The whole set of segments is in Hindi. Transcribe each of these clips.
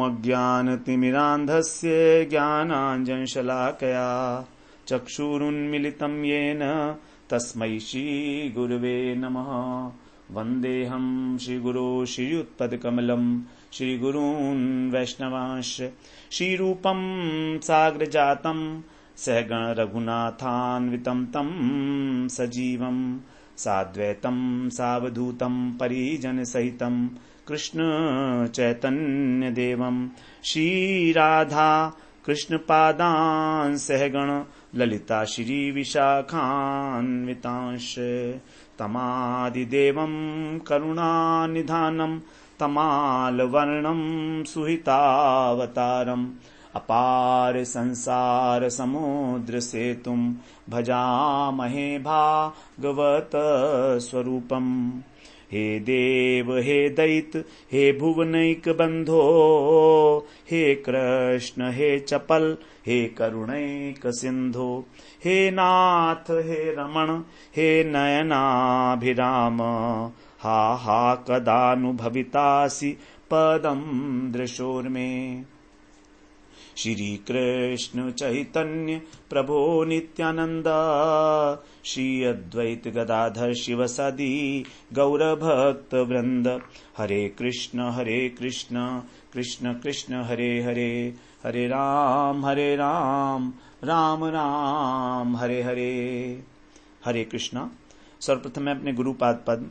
ओमज्ञानतिमिरान्धस्य ज्ञानाञ्जनशलाकया चक्षुरुन्मिलितं येन तस्मै श्रीगुरवे नमः। वन्देऽहं श्रीगुरो श्रीयुत्पदकमलं श्रीगुरून् वैष्णवांश्च श्रीरूपं साग्रजातं सहगण रघुनाथान्वितं तं सजीवं साद्वैतं सावधूतं परिजनसहितं कृष्ण चैतन्यदेवं श्रीराधा कृष्णपादान् सहगण ललिता श्रीविशाखान्वितांश्च तमादिदेवं करुणानिधानं तमालवर्णं सुहितावतारम् अपार संसार समुद्र सेतुं भजामहे भागवत स्वरूपम्। हे देव हे दैत हे भुवनैक बंधो हे कृष्ण हे चपल हे करुणैक सिंधो हे नाथ हे रमण हे नयनाभिराम हा हा कदानुभवितासि पदं दृशोर्मे। श्री कृष्ण चैतन्य प्रभो नित्यानंद श्री अद्वैत गदाधर शिवसदी गौरभक्त वृंद हरे कृष्ण कृष्ण कृष्ण हरे हरे हरे राम राम राम हरे हरे। हरे कृष्णा। सर्वप्रथम मैं अपने गुरुपाद पद्म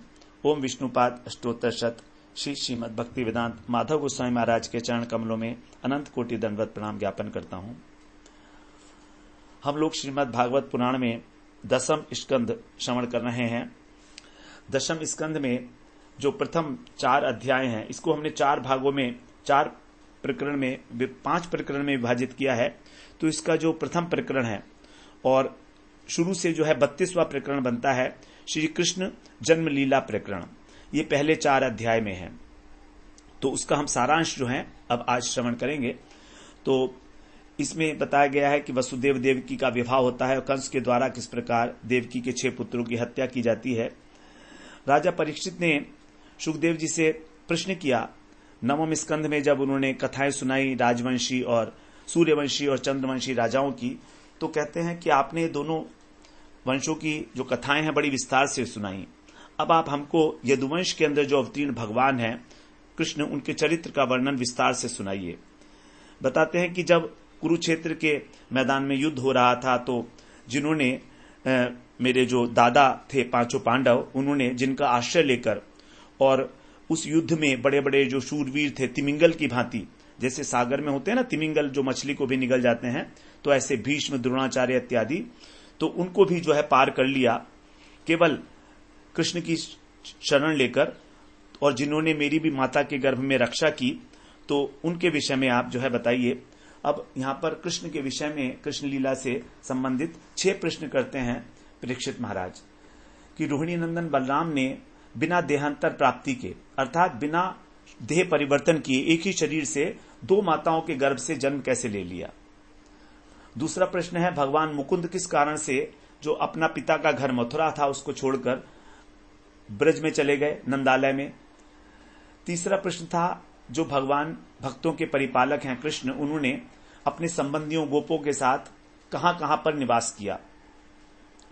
ओम विष्णुपाद अष्टोत्तर शत श्री श्रीमद् भक्ति वेदांत माधव गोस्वामी महाराज के चरण कमलों में अनंत कोटि दंडवत प्रणाम ज्ञापन करता हूं। हम लोग श्रीमद् भागवत पुराण में दशम स्कंद श्रवण कर रहे हैं। दशम स्कंद में जो प्रथम 4 अध्याय हैं, इसको हमने 4 भागों में 5 प्रकरण में विभाजित किया है। तो इसका जो प्रथम प्रकरण है और शुरू से जो है 32वां प्रकरण बनता है श्री कृष्ण जन्म लीला प्रकरण। ये पहले 4 अध्याय में है। तो उसका हम सारांश जो है अब आज श्रवण करेंगे। तो इसमें बताया गया है कि वसुदेव देवकी का विवाह होता है और कंस के द्वारा किस प्रकार देवकी के 6 पुत्रों की हत्या की जाती है। राजा परीक्षित ने सुखदेव जी से प्रश्न किया नवम स्कंध में, जब उन्होंने कथाएं सुनाई राजवंशी और सूर्यवंशी और चंद्रवंशी राजाओं की, तो कहते हैं कि आपने दोनों वंशों की जो कथाएं हैं बड़ी विस्तार से सुनाई। अब आप हमको यदुवंश के अंदर जो अवतीर्ण भगवान हैं कृष्ण, उनके चरित्र का वर्णन विस्तार से सुनाइए। बताते हैं कि जब कुरुक्षेत्र के मैदान में युद्ध हो रहा था, तो जिन्होंने मेरे जो दादा थे 5 पांडव, उन्होंने जिनका आश्रय लेकर और उस युद्ध में बड़े बड़े जो शूरवीर थे तिमिंगल की भांति, जैसे सागर में होते हैं ना तिमिंगल जो मछली को भी निगल जाते हैं, तो ऐसे भीष्म द्रोणाचार्य इत्यादि, तो उनको भी जो है पार कर लिया केवल कृष्ण की शरण लेकर। और जिन्होंने मेरी भी माता के गर्भ में रक्षा की, तो उनके विषय में आप जो है बताइए। अब यहां पर कृष्ण के विषय में कृष्ण लीला से संबंधित 6 प्रश्न करते हैं परीक्षित महाराज कि रोहिणी नंदन बलराम ने बिना देहांतर प्राप्ति के, अर्थात बिना देह परिवर्तन किए एक ही शरीर से 2 माताओं के गर्भ से जन्म कैसे ले लिया। दूसरा प्रश्न है भगवान मुकुंद किस कारण से जो अपना पिता का घर मथुरा था उसको छोड़कर ब्रज में चले गए, नंदालय में। तीसरा प्रश्न था जो भगवान भक्तों के परिपालक हैं कृष्ण, उन्होंने अपने संबंधियों गोपों के साथ कहां कहां पर निवास किया।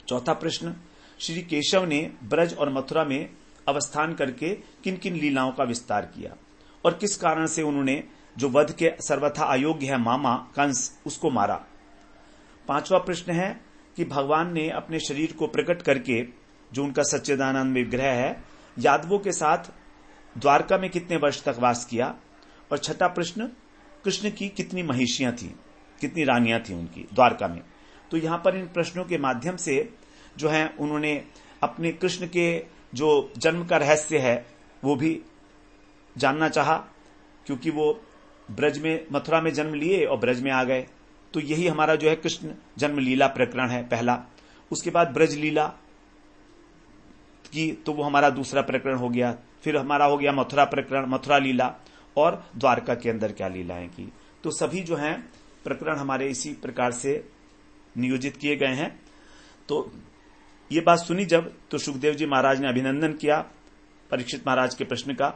चौथा प्रश्न श्री केशव ने ब्रज और मथुरा में अवस्थान करके किन किन लीलाओं का विस्तार किया और किस कारण से उन्होंने जो वध के सर्वथा अयोग्य है मामा कंस, उसको मारा। 5वां प्रश्न है कि भगवान ने अपने शरीर को प्रकट करके, जो उनका सच्चिदानंद विग्रह है, यादवों के साथ द्वारका में कितने वर्ष तक वास किया। और 6ठा प्रश्न कृष्ण की कितनी महिषियां थी, कितनी रानियां थी उनकी द्वारका में। तो यहां पर इन प्रश्नों के माध्यम से जो है उन्होंने अपने कृष्ण के जो जन्म का रहस्य है वो भी जानना चाहा, क्योंकि वो ब्रज में मथुरा में जन्म लिए और ब्रज में आ गए। तो यही हमारा जो है कृष्ण जन्म लीला प्रकरण है पहला। उसके बाद ब्रज लीला की, तो वो हमारा दूसरा प्रकरण हो गया। फिर हमारा हो गया मथुरा प्रकरण, मथुरा लीला, और द्वारका के अंदर क्या लीलाएं की। तो सभी जो हैं प्रकरण हमारे इसी प्रकार से नियोजित किए गए हैं। तो ये बात सुनी जब, तो सुखदेव जी महाराज ने अभिनंदन किया परीक्षित महाराज के प्रश्न का।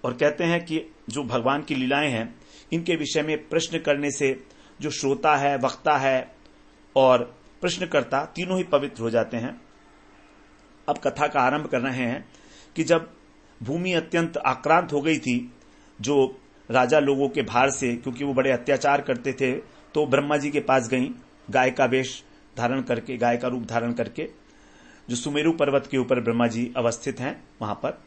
और कहते हैं कि जो भगवान की लीलाएं हैं इनके विषय में प्रश्न करने से जो श्रोता है, वक्ता है और प्रश्नकर्ता तीनों ही पवित्र हो जाते हैं। अब कथा का आरंभ कर रहे हैं कि जब भूमि अत्यंत आक्रांत हो गई थी जो राजा लोगों के भार से, क्योंकि वो बड़े अत्याचार करते थे, तो ब्रह्मा जी के पास गई गाय का वेश धारण करके, गाय का रूप धारण करके, जो सुमेरु पर्वत के ऊपर ब्रह्मा जी अवस्थित हैं। वहां पर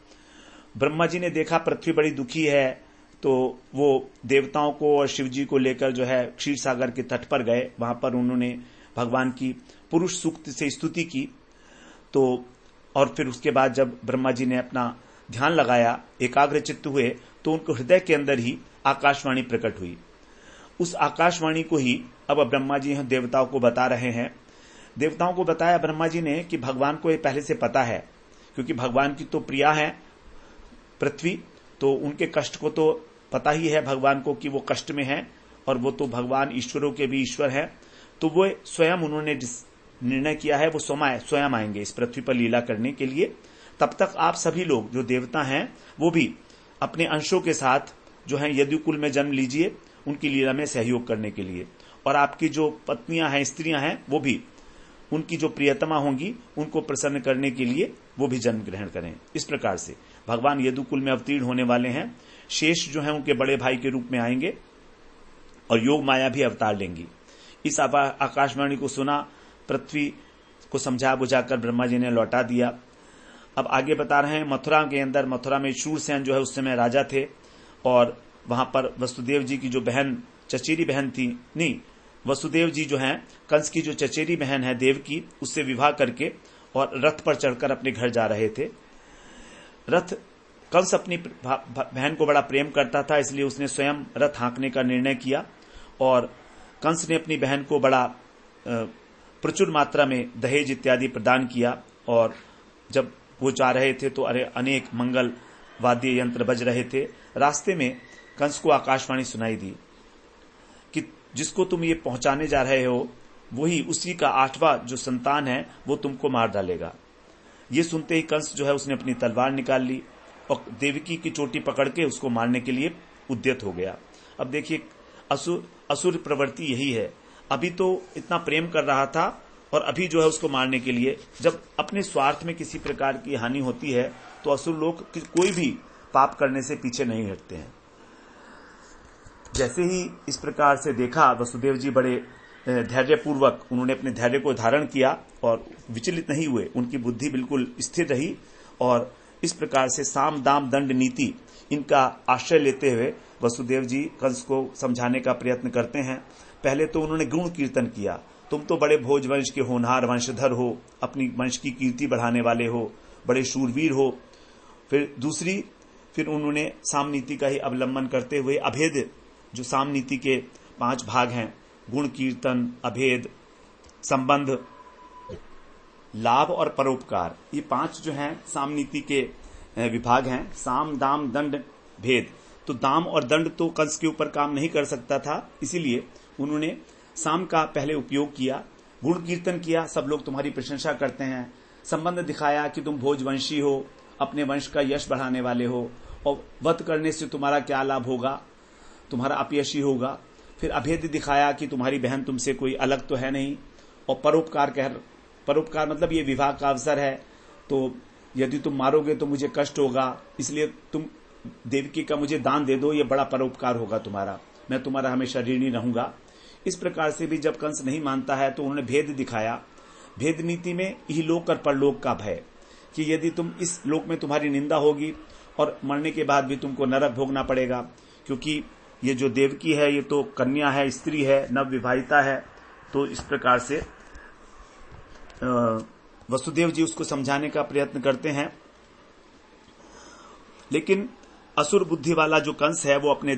ब्रह्मा जी ने देखा पृथ्वी बड़ी दुखी है, तो वो देवताओं को और शिव जी को लेकर जो है क्षीर सागर के तट पर गए। वहां पर उन्होंने भगवान की पुरुष सूक्त से स्तुति की। तो और फिर उसके बाद जब ब्रह्मा जी ने अपना ध्यान लगाया, एकाग्र चित्त हुए, तो उनको हृदय के अंदर ही आकाशवाणी प्रकट हुई। उस आकाशवाणी को ही अब ब्रह्मा जी देवताओं को बता रहे हैं। देवताओं को बताया ब्रह्मा जी ने कि भगवान को ये पहले से पता है, क्योंकि भगवान की तो प्रिया है पृथ्वी, तो उनके कष्ट को तो पता ही है भगवान को कि वो कष्ट में है, और वो तो भगवान ईश्वरों के भी ईश्वर है। तो वो स्वयं उन्होंने जिस निर्णय किया है वो स्वयं आएंगे इस पृथ्वी पर लीला करने के लिए। तब तक आप सभी लोग जो देवता हैं वो भी अपने अंशों के साथ जो है यदुकुल में जन्म लीजिए उनकी लीला में सहयोग करने के लिए, और आपकी जो पत्नियां हैं, स्त्रियां हैं, वो भी उनकी जो प्रियतमा होंगी उनको प्रसन्न करने के लिए वो भी जन्म ग्रहण करें। इस प्रकार से भगवान यदुकुल में अवतीर्ण होने वाले हैं। शेष जो है उनके बड़े भाई के रूप में आएंगे और योग माया भी अवतार लेंगी। इस आकाशवाणी को सुना, पृथ्वी को समझा बुझाकर ब्रह्मा जी ने लौटा दिया। अब आगे बता रहे हैं, मथुरा के अंदर, मथुरा में शूरसेन जो है उस समय राजा थे, और वहां पर वसुदेव जी की जो बहन, चचेरी बहन थी, नहीं, वसुदेव जी जो हैं कंस की जो चचेरी बहन है देव की, उससे विवाह करके और रथ पर चढ़कर अपने घर जा रहे थे। कंस अपनी बहन को बड़ा प्रेम करता था, इसलिए उसने स्वयं रथ हाँकने का निर्णय किया, और कंस ने अपनी बहन को बड़ा प्रचुर मात्रा में दहेज इत्यादि प्रदान किया। और जब वो जा रहे थे तो अनेक मंगल वाद्य यंत्र बज रहे थे। रास्ते में कंस को आकाशवाणी सुनाई दी कि जिसको तुम ये पहुंचाने जा रहे हो वही, उसी का 8वां जो संतान है वो तुमको मार डालेगा। ये सुनते ही कंस जो है उसने अपनी तलवार निकाल ली और देवकी की चोटी पकड़ के उसको मारने के लिए उद्यत हो गया। अब देखिए असुर प्रवृत्ति यही है। अभी तो इतना प्रेम कर रहा था और अभी जो है उसको मारने के लिए, जब अपने स्वार्थ में किसी प्रकार की हानि होती है तो असुर लोग कोई भी पाप करने से पीछे नहीं हटते हैं। जैसे ही इस प्रकार से देखा, वसुदेव जी बड़े धैर्यपूर्वक उन्होंने अपने धैर्य को धारण किया और विचलित नहीं हुए, उनकी बुद्धि बिल्कुल स्थिर रही, और इस प्रकार से साम दाम दंड नीति इनका आश्रय लेते हुए वसुदेव जी कंस को समझाने का प्रयत्न करते हैं। पहले तो उन्होंने गुण कीर्तन किया, तुम तो बड़े भोजवंश के होनहार वंशधर हो, अपनी वंश की कीर्ति बढ़ाने वाले हो, बड़े शूरवीर हो। फिर उन्होंने साम नीति का ही अवलंबन करते हुए अभेद, जो साम नीति के 5 भाग हैं, गुण कीर्तन, अभेद, संबंध, लाभ और परोपकार, ये 5 जो हैं साम नीति के विभाग हैं। साम दाम दंड भेद। तो दाम और दंड तो कंस के ऊपर काम नहीं कर सकता था, इसीलिए उन्होंने साम का पहले उपयोग किया। गुण कीर्तन किया, सब लोग तुम्हारी प्रशंसा करते हैं। संबंध दिखाया कि तुम भोजवंशी हो, अपने वंश का यश बढ़ाने वाले हो, और वध करने से तुम्हारा क्या लाभ होगा, तुम्हारा अपयशी होगा। फिर अभेद दिखाया कि तुम्हारी बहन तुमसे कोई अलग तो है नहीं। और परोपकार मतलब ये विवाह का अवसर है, तो यदि तुम मारोगे तो मुझे कष्ट होगा, इसलिए तुम देवकी का मुझे दान दे दो, ये बड़ा परोपकार होगा तुम्हारा, मैं तुम्हारा हमेशा ऋणी रहूंगा। इस प्रकार से भी जब कंस नहीं मानता है तो उन्होंने भेद दिखाया। भेद नीति में इहलोक और परलोक का भय, कि यदि तुम इस लोक में तुम्हारी निंदा होगी और मरने के बाद भी तुमको नरक भोगना पड़ेगा, क्योंकि ये जो देवकी है ये तो कन्या है, स्त्री है, नव विवाहिता है। तो इस प्रकार से वसुदेव जी उसको समझाने का प्रयत्न करते हैं, लेकिन असुर बुद्धि वाला जो कंस है वो अपने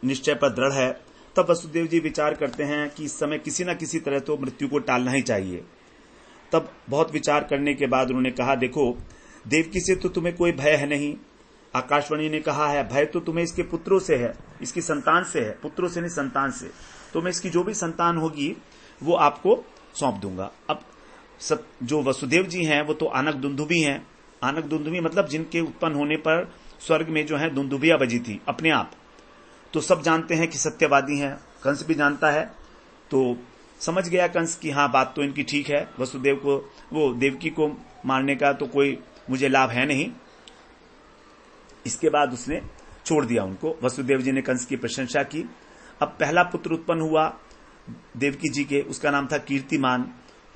निश्चय पर दृढ़ है। तब वसुदेव जी विचार करते हैं कि इस समय किसी न किसी तरह तो मृत्यु को टालना ही चाहिए। तब बहुत विचार करने के बाद उन्होंने कहा, देखो देवकी से तो तुम्हें कोई भय है नहीं। आकाशवाणी ने कहा है भय तो तुम्हें इसके पुत्रों से है, इसकी संतान से है, पुत्रों से नहीं संतान से। तो मैं इसकी जो भी संतान होगी वो आपको सौंप दूंगा। अब जो वसुदेव जी हैं वो तो आनक दुंदुभी हैं। आनक दुंदुभी मतलब जिनके उत्पन्न होने पर स्वर्ग में जो है दुंदुभिया बजी थी अपने आप। तो सब जानते हैं कि सत्यवादी हैं, कंस भी जानता है। तो समझ गया कंस कि हाँ बात तो इनकी ठीक है, वसुदेव को, वो देवकी को मारने का तो कोई मुझे लाभ है नहीं। इसके बाद उसने छोड़ दिया उनको। वसुदेव जी ने कंस की प्रशंसा की। अब पहला पुत्र उत्पन्न हुआ देवकी जी के, उसका नाम था कीर्तिमान।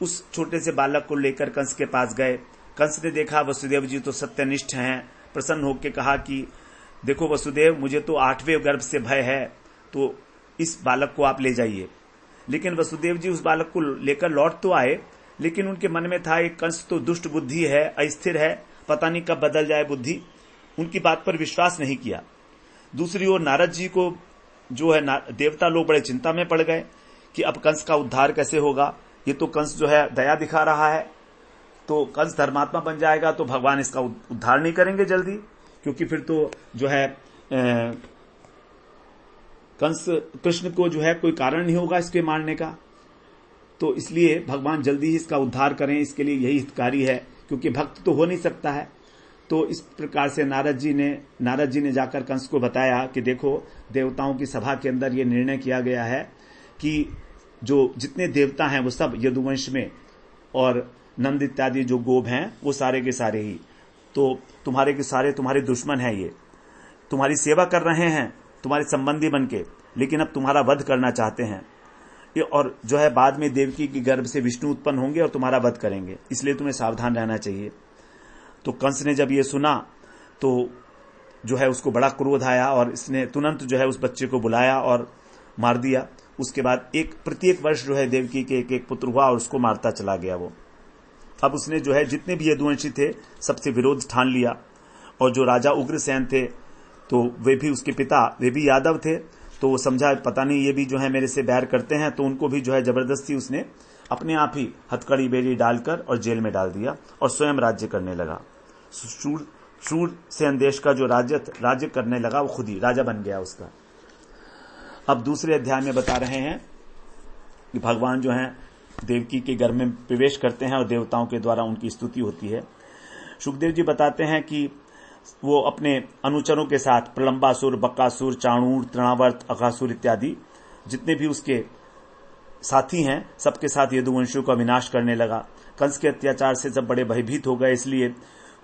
उस छोटे से बालक को लेकर कंस के पास गए। कंस ने देखा वसुदेव जी तो सत्यनिष्ठ हैं, प्रसन्न होकर कहा कि देखो वसुदेव, मुझे तो 8वें गर्भ से भय है, तो इस बालक को आप ले जाइए। लेकिन वसुदेव जी उस बालक को लेकर लौट तो आए, लेकिन उनके मन में था एक कंस तो दुष्ट बुद्धि है, अस्थिर है, पता नहीं कब बदल जाए बुद्धि। उनकी बात पर विश्वास नहीं किया। दूसरी ओर नारद जी को जो है देवता लोग बड़े चिंता में पड़ गए कि अब कंस का उद्धार कैसे होगा। ये तो कंस जो है दया दिखा रहा है, तो कंस धर्मात्मा बन जाएगा तो भगवान इसका उद्धार नहीं करेंगे जल्दी, क्योंकि फिर तो जो है कंस कृष्ण को जो है कोई कारण नहीं होगा इसके मारने का। तो इसलिए भगवान जल्दी ही इसका उद्धार करें, इसके लिए यही हितकारी है, क्योंकि भक्त तो हो नहीं सकता है। तो इस प्रकार से नारद जी ने जाकर कंस को बताया कि देखो देवताओं की सभा के अंदर ये निर्णय किया गया है कि जो जितने देवता हैं वो सब यदुवंश में, और नंद इत्यादि जो गोप हैं वो सारे के सारे ही तो तुम्हारे के सारे तुम्हारे दुश्मन हैं। ये तुम्हारी सेवा कर रहे हैं तुम्हारे संबंधी बनके, लेकिन अब तुम्हारा वध करना चाहते हैं। और जो है बाद में देवकी के गर्भ से विष्णु उत्पन्न होंगे और तुम्हारा वध करेंगे, इसलिए तुम्हें सावधान रहना चाहिए। तो कंस ने जब ये सुना तो जो है उसको बड़ा क्रोध आया और इसने तुरंत जो है उस बच्चे को बुलाया और मार दिया। उसके बाद प्रत्येक वर्ष जो है देवकी के एक पुत्र हुआ और उसको मारता चला गया वो। अब उसने जो है जितने भी यदुवंशी थे सबसे विरोध ठान लिया, और जो राजा उग्रसेन थे तो वे भी उसके पिता, वे भी यादव थे, तो वो समझा पता नहीं ये भी जो है मेरे से बैर करते हैं, तो उनको भी जो है जबरदस्ती उसने अपने आप ही हथकड़ी बेड़ी डालकर और जेल में डाल दिया और स्वयं राज्य करने लगा। शूर से अंदेश का जो राज्य करने लगा वो खुद ही राजा बन गया उसका। अब दूसरे अध्याय में बता रहे हैं कि भगवान जो है देवकी के घर में प्रवेश करते हैं और देवताओं के द्वारा उनकी स्तुति होती है। सुखदेव जी बताते हैं कि वो अपने अनुचरों के साथ प्रलंबासुर, बकासुर, चाणूर, तृणावर्त, अघासुर इत्यादि जितने भी उसके साथी हैं सबके साथ यदुवंशियों का विनाश करने लगा। कंस के अत्याचार से सब बड़े भयभीत हो गए, इसलिए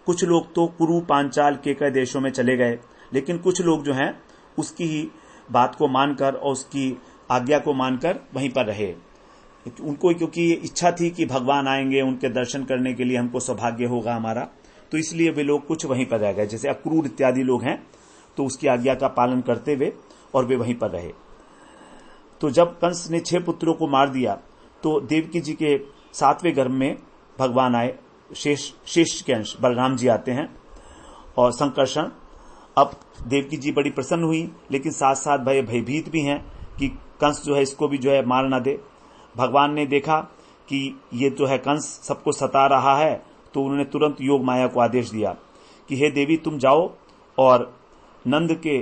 कुछ लोग तो कुरु, पांचाल, केकय देशों में चले गए, लेकिन कुछ लोग जो हैं उसकी ही बात को मानकर और उसकी आज्ञा को मानकर वहीं पर रहे। उनको क्योंकि इच्छा थी कि भगवान आएंगे, उनके दर्शन करने के लिए हमको सौभाग्य होगा हमारा, तो इसलिए वे लोग कुछ वहीं पर रह गए। जैसे अक्रूर इत्यादि लोग हैं तो उसकी आज्ञा का पालन करते हुए और वे वहीं पर रहे। तो जब कंस ने 6 पुत्रों को मार दिया तो देवकी जी के 7वें गर्भ में भगवान आए, शेष के अंश बलराम जी आते हैं और संकर्षण। अब देवकी जी बड़ी प्रसन्न हुई, लेकिन साथ साथ भयभीत भी हैं कि कंस जो है इसको भी जो है मार ना दे। भगवान ने देखा कि ये जो है कंस सबको सता रहा है, तो उन्होंने तुरंत योग माया को आदेश दिया कि हे देवी तुम जाओ और नंद के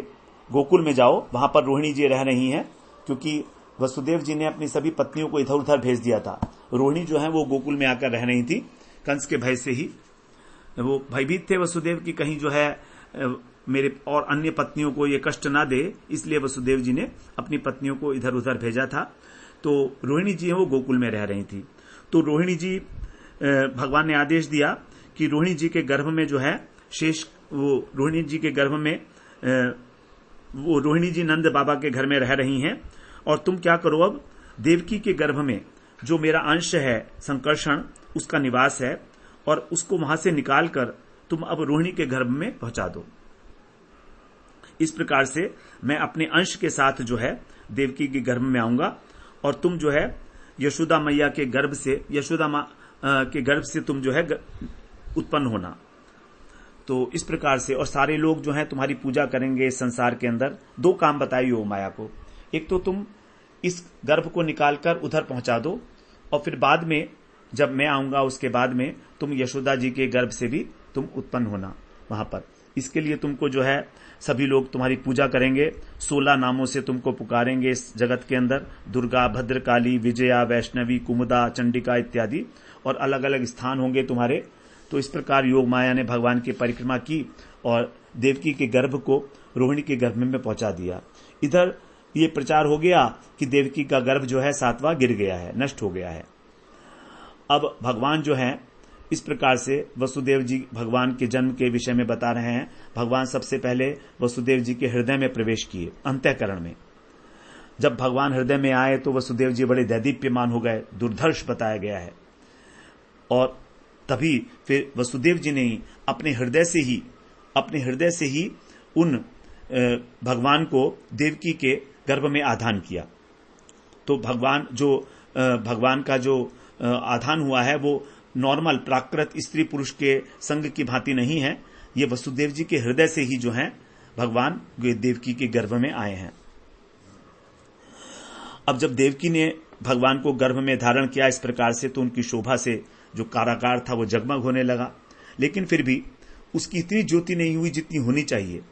गोकुल में जाओ, वहां पर रोहिणी जी रह रही हैं, क्योंकि वसुदेव जी ने अपनी सभी पत्नियों को इधर उधर भेज दिया था। रोहिणी जो है वो गोकुल में आकर रह रही थी, कंस के भय से ही वो भयभीत थे वसुदेव की कहीं जो है मेरे और अन्य पत्नियों को ये कष्ट ना दे, इसलिए वसुदेव जी ने अपनी पत्नियों को इधर उधर भेजा था। तो रोहिणी जी है वो गोकुल में रह रही थी। तो रोहिणी जी, भगवान ने आदेश दिया कि रोहिणी जी के गर्भ में जो है रोहिणी जी के गर्भ में वो रोहिणी जी नंद बाबा के घर में रह रही हैं, और तुम क्या करो, अब देवकी के गर्भ में जो मेरा अंश है संकर्षण, उसका निवास है, और उसको वहां से निकालकर तुम अब रोहिणी के गर्भ में पहुंचा दो। इस प्रकार से मैं अपने अंश के साथ जो है देवकी के गर्भ में आऊंगा, और तुम जो है यशोदा मैया के गर्भ से, यशोदा मां के गर्भ से तुम जो है उत्पन्न होना। तो इस प्रकार से, और सारे लोग जो हैं तुम्हारी पूजा करेंगे इस संसार के अंदर। 2 काम बताई हो माया को, एक तो तुम इस गर्भ को निकालकर उधर पहुंचा दो, और फिर बाद में जब मैं आऊंगा उसके बाद में तुम यशोदा जी के गर्भ से भी तुम उत्पन्न होना वहां पर। इसके लिए तुमको जो है सभी लोग तुम्हारी पूजा करेंगे, 16 नामों से तुमको पुकारेंगे इस जगत के अंदर, दुर्गा, भद्रकाली, विजया, वैष्णवी, कुमुदा, चंडिका इत्यादि, और अलग अलग स्थान होंगे तुम्हारे तो इस प्रकार योग माया ने भगवान की परिक्रमा की और देवकी के गर्भ को रोहिणी के गर्भ में पहुंचा दिया। इधर ये प्रचार हो गया कि देवकी का गर्भ जो है 7वां गिर गया है, नष्ट हो गया है। अब भगवान जो है इस प्रकार से वसुदेव जी भगवान के जन्म के विषय में बता रहे हैं। भगवान सबसे पहले वसुदेव जी के हृदय में प्रवेश किए, अंतःकरण में। जब भगवान हृदय में आए तो वसुदेव जी बड़े दैदीप्यमान हो गए, दुर्धर्ष बताया गया है। और तभी फिर वसुदेव जी ने अपने हृदय से ही उन भगवान को देवकी के गर्भ में आधान किया। तो भगवान का जो आधान हुआ है वो नॉर्मल प्राकृत स्त्री पुरुष के संग की भांति नहीं है। ये वसुदेव जी के हृदय से ही जो है भगवान देवकी के गर्भ में आए हैं। अब जब देवकी ने भगवान को गर्भ में धारण किया इस प्रकार से, तो उनकी शोभा से जो कारागार था वो जगमग होने लगा, लेकिन फिर भी उसकी इतनी ज्योति नहीं हुई जितनी होनी चाहिए।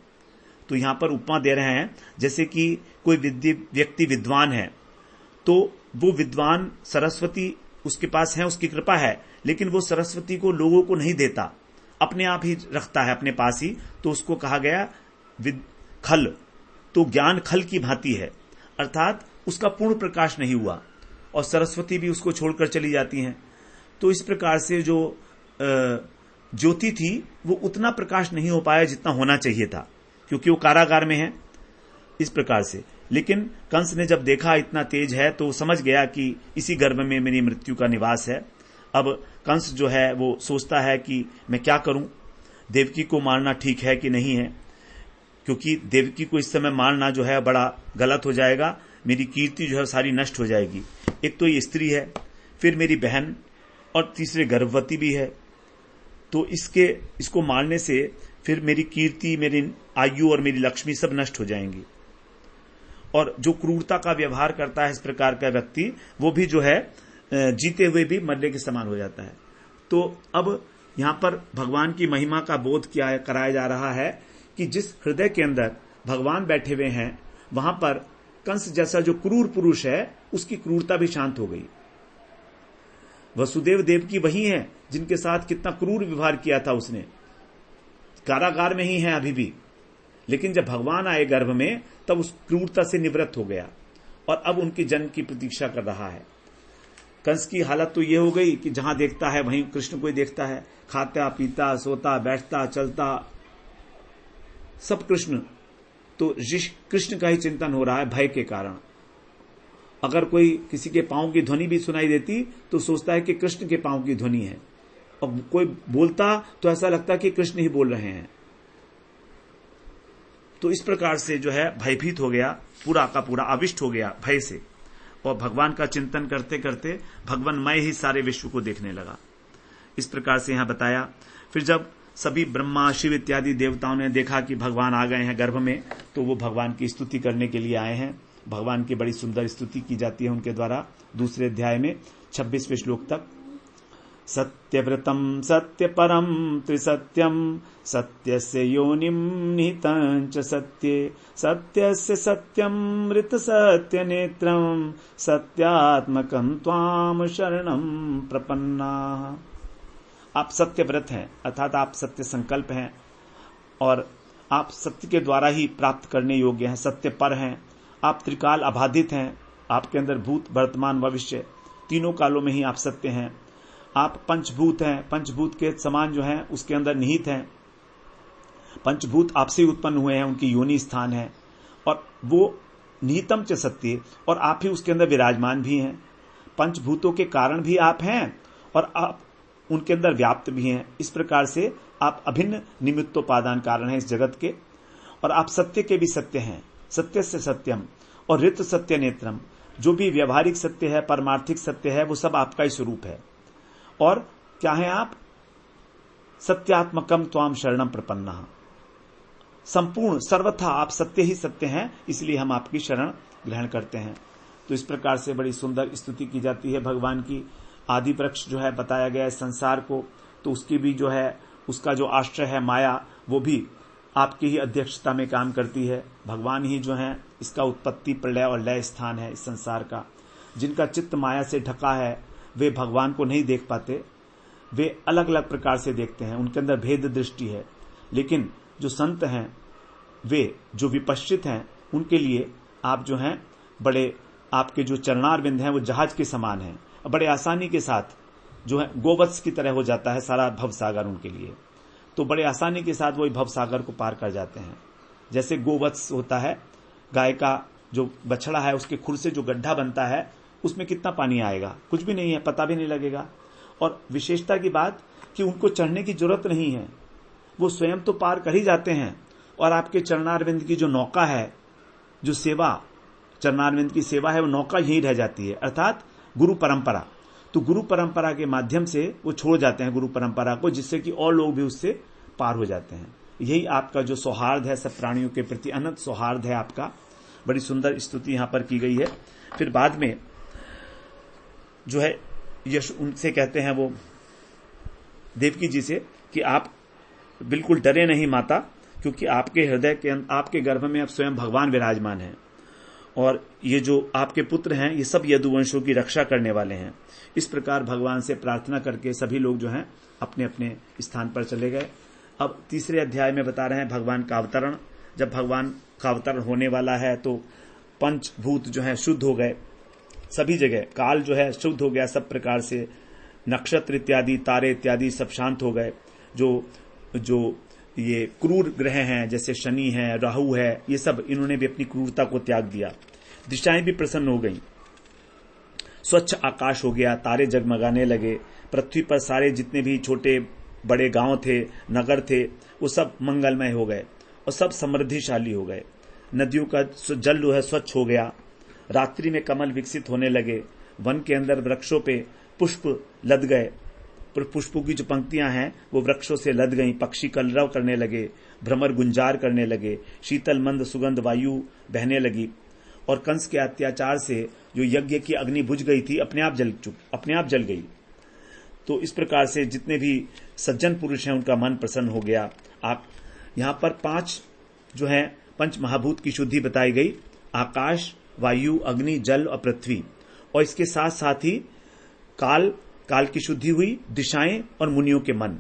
तो यहां पर उपमा दे रहे हैं, जैसे कि कोई व्यक्ति विद्वान है, तो वो विद्वान सरस्वती उसके पास है, उसकी कृपा है, लेकिन वो सरस्वती को लोगों को नहीं देता, अपने आप ही रखता है अपने पास ही। तो उसको कहा गया खल। तो ज्ञान खल की भांति है, अर्थात उसका पूर्ण प्रकाश नहीं हुआ और सरस्वती भी उसको छोड़कर चली जाती हैं। तो इस प्रकार से जो ज्योति थी वो उतना प्रकाश नहीं हो पाया जितना होना चाहिए था, क्योंकि वो कारागार में है इस प्रकार से। लेकिन कंस ने जब देखा इतना तेज है तो समझ गया कि इसी गर्भ में मेरी मृत्यु का निवास है। अब कंस जो है वो सोचता है कि मैं क्या करूं, देवकी को मारना ठीक है कि नहीं है, क्योंकि देवकी को इस समय मारना जो है बड़ा गलत हो जाएगा, मेरी कीर्ति जो है सारी नष्ट हो जाएगी। एक तो ये स्त्री है, फिर मेरी बहन, और तीसरे गर्भवती भी है। तो इसको मारने से फिर मेरी कीर्ति, मेरी आयु और मेरी लक्ष्मी सब नष्ट हो जाएंगी। और जो क्रूरता का व्यवहार करता है इस प्रकार का व्यक्ति, वो भी जो है जीते हुए भी मरने के समान हो जाता है। तो अब यहां पर भगवान की महिमा का बोध कराया जा रहा है कि जिस हृदय के अंदर भगवान बैठे हुए हैं, वहां पर कंस जैसा जो क्रूर पुरुष है उसकी क्रूरता भी शांत हो गई। वसुदेव देव की वही है जिनके साथ कितना क्रूर व्यवहार किया था उसने, कारागार में ही है अभी भी, लेकिन जब भगवान आए गर्भ में तब उस क्रूरता से निवृत्त हो गया और अब उनके जन्म की प्रतीक्षा कर रहा है। कंस की हालत तो यह हो गई कि जहां देखता है वहीं कृष्ण को ही देखता है, खाता पीता सोता बैठता चलता सब कृष्ण। तो कृष्ण का ही चिंतन हो रहा है भय के कारण। अगर कोई किसी के पांव की ध्वनि भी सुनाई देती तो सोचता है कि कृष्ण के पांव की ध्वनि है, और कोई बोलता तो ऐसा लगता कि कृष्ण ही बोल रहे हैं। तो इस प्रकार से जो है भयभीत हो गया, पूरा का पूरा आविष्ट हो गया भय से, और भगवान का चिंतन करते करते भगवानमय ही सारे विश्व को देखने लगा। इस प्रकार से यहां बताया। फिर जब सभी ब्रह्मा शिव इत्यादि देवताओं ने देखा कि भगवान आ गए हैं गर्भ में, तो वो भगवान की स्तुति करने के लिए आए हैं। भगवान की बड़ी सुंदर स्तुति की जाती है उनके द्वारा दूसरे अध्याय में 26वें श्लोक तक। सत्यव्रतम सत्यपरम त्रिसत्यम सत्यस्य योनिम निहितं च सत्ये सत्यस्य सत्यम मृत सत्य नेत्रम सत्यात्मकं त्वाम शरणं प्रपन्नाः। आप सत्यव्रत हैं, अर्थात आप सत्य संकल्प हैं और आप सत्य के द्वारा ही प्राप्त करने योग्य हैं, सत्य पर हैं। आप त्रिकाल अबाधित हैं, आपके अंदर भूत वर्तमान भविष्य तीनों कालों में ही आप सत्य हैं। आप पंचभूत हैं, पंचभूत के समान जो हैं उसके अंदर निहित हैं। पंचभूत आपसे उत्पन्न हुए हैं, उनकी योनि स्थान है, और वो निहितम च सत्य, और आप ही उसके अंदर विराजमान भी हैं। पंचभूतों के कारण भी आप हैं और आप उनके अंदर व्याप्त भी हैं। इस प्रकार से आप अभिन्न निमित्तोपादान कारण हैं इस जगत के, और आप सत्य के भी सत्य हैं। सत्य से सत्यम और ऋत सत्य नेत्रम, जो भी व्यवहारिक सत्य है, परमार्थिक सत्य है, वो सब आपका ही स्वरूप है। और क्या है आप? सत्यात्मकम त्वाम शरणम प्रपन्ना, संपूर्ण सर्वथा आप सत्य ही सत्य हैं, इसलिए हम आपकी शरण ग्रहण करते हैं। तो इस प्रकार से बड़ी सुंदर स्तुति की जाती है भगवान की। आदि वृक्ष जो है बताया गया है संसार को, तो उसकी भी जो है उसका जो आश्रय है माया, वो भी आपकी ही अध्यक्षता में काम करती है। भगवान ही जो है इसका उत्पत्ति प्रलय और लय स्थान है इस संसार का। जिनका चित्त माया से ढका है वे भगवान को नहीं देख पाते, वे अलग अलग प्रकार से देखते हैं, उनके अंदर भेद दृष्टि है। लेकिन जो संत हैं, वे जो विपश्चित हैं, उनके लिए आप जो हैं बड़े, आपके जो चरणारविंद हैं वो जहाज के समान हैं, बड़े आसानी के साथ जो है गोवत्स की तरह हो जाता है सारा भवसागर उनके लिए। तो बड़े आसानी के साथ वो भवसागर को पार कर जाते हैं। जैसे गोवत्स होता है, गाय का जो बछड़ा है उसके खुर से जो गड्ढा बनता है उसमें कितना पानी आएगा, कुछ भी नहीं है, पता भी नहीं लगेगा। और विशेषता की बात कि उनको चढ़ने की जरूरत नहीं है, वो स्वयं तो पार कर ही जाते हैं। और आपके चरणारविंद की जो नौका है, जो सेवा, चरणारविंद की सेवा है, वो नौका यही रह जाती है, अर्थात गुरु परंपरा। तो गुरु परंपरा के माध्यम से वो छोड़ जाते हैं गुरु परंपरा को, जिससे कि और लोग भी उससे पार हो जाते हैं। यही आपका जो सौहार्द है सब प्राणियों के प्रति, अनंत सौहार्द है आपका। बड़ी सुंदर स्तुति यहां पर की गई है। फिर बाद में जो है यश उनसे कहते हैं वो देवकी जी से कि आप बिल्कुल डरे नहीं माता, क्योंकि आपके हृदय के, आपके गर्भ में अब स्वयं भगवान विराजमान हैं, और ये जो आपके पुत्र हैं ये सब यदुवंशों की रक्षा करने वाले हैं। इस प्रकार भगवान से प्रार्थना करके सभी लोग जो हैं अपने अपने स्थान पर चले गए। अब तीसरे अध्याय में बता रहे हैं भगवान का अवतरण। जब भगवान का अवतरण होने वाला है तो पंचभूत जो है शुद्ध हो गए, सभी जगह काल जो है शुद्ध हो गया, सब प्रकार से नक्षत्र इत्यादि, तारे इत्यादि सब शांत हो गए। जो ये क्रूर ग्रह हैं जैसे शनि है, राहु है, ये सब इन्होंने भी अपनी क्रूरता को त्याग दिया। दिशाएं भी प्रसन्न हो गईं, स्वच्छ आकाश हो गया, तारे जगमगाने लगे। पृथ्वी पर सारे जितने भी छोटे बड़े गांव थे, नगर थे, वो सब मंगलमय हो गए और सब समृद्धिशाली हो गए। नदियों का जल जो है स्वच्छ हो गया। रात्रि में कमल विकसित होने लगे। वन के अंदर वृक्षों पे पुष्प लद गए, पुष्पों की जो पंक्तियां हैं वो वृक्षों से लद गईं। पक्षी कलरव करने लगे, भ्रमर गुंजार करने लगे, शीतल मंद सुगंध वायु बहने लगी। और कंस के अत्याचार से जो यज्ञ की अग्नि बुझ गई थी अपने आप जल गई। तो इस प्रकार से जितने भी सज्जन पुरुष हैं उनका मन प्रसन्न हो गया। आप यहां पर 5 जो है पंच महाभूत की शुद्धि बताई गई, आकाश, वायु, अग्नि, जल और पृथ्वी। और इसके साथ साथ ही काल की शुद्धि हुई, दिशाएं और मुनियों के मन।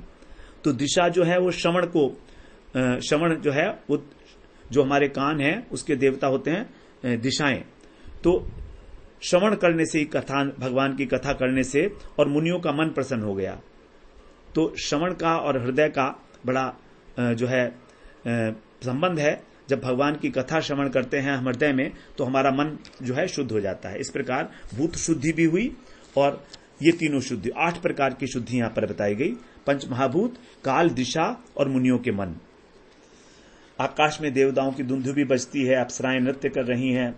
तो दिशा जो है वो श्रवण जो है वो जो हमारे कान है उसके देवता होते हैं दिशाएं। तो श्रवण करने से ही कथा, भगवान की कथा करने से और मुनियों का मन प्रसन्न हो गया। तो श्रवण का और हृदय का बड़ा जो है संबंध है। जब भगवान की कथा श्रवण करते हैं हम हृदय में तो हमारा मन जो है शुद्ध हो जाता है। इस प्रकार भूत शुद्धि भी हुई और ये तीनों शुद्धि, 8 प्रकार की शुद्धि यहां पर बताई गई। पंच महाभूत, काल, दिशा और मुनियों के मन। आकाश में देवताओं की दुंदुभी बजती है, अप्सराएं नृत्य कर रही हैं।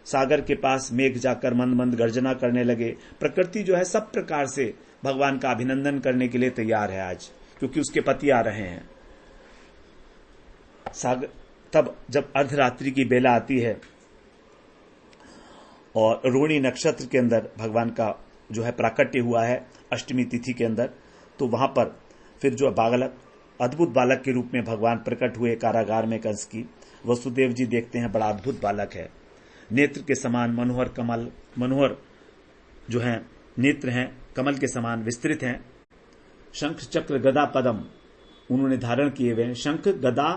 सागर के पास मेघ जाकर मंद मंद गर्जना करने लगे। प्रकृति जो है सब प्रकार से भगवान का अभिनंदन करने के लिए तैयार है आज, क्योंकि उसके पति आ रहे हैं। सागर तब जब अर्धरात्रि की बेला आती है और रोहिणी नक्षत्र के अंदर भगवान का जो है प्राकट्य हुआ है अष्टमी तिथि के अंदर, तो वहां पर फिर जो बालक, अद्भुत बालक के रूप में भगवान प्रकट हुए कारागार में कंस की। वसुदेव जी देखते हैं बड़ा अद्भुत बालक है, नेत्र के समान मनोहर, कमल मनोहर जो है नेत्र हैं, कमल के समान विस्तृत हैं। शंख चक्र गदा पदम उन्होंने धारण किए हुए हैं। शंख गदा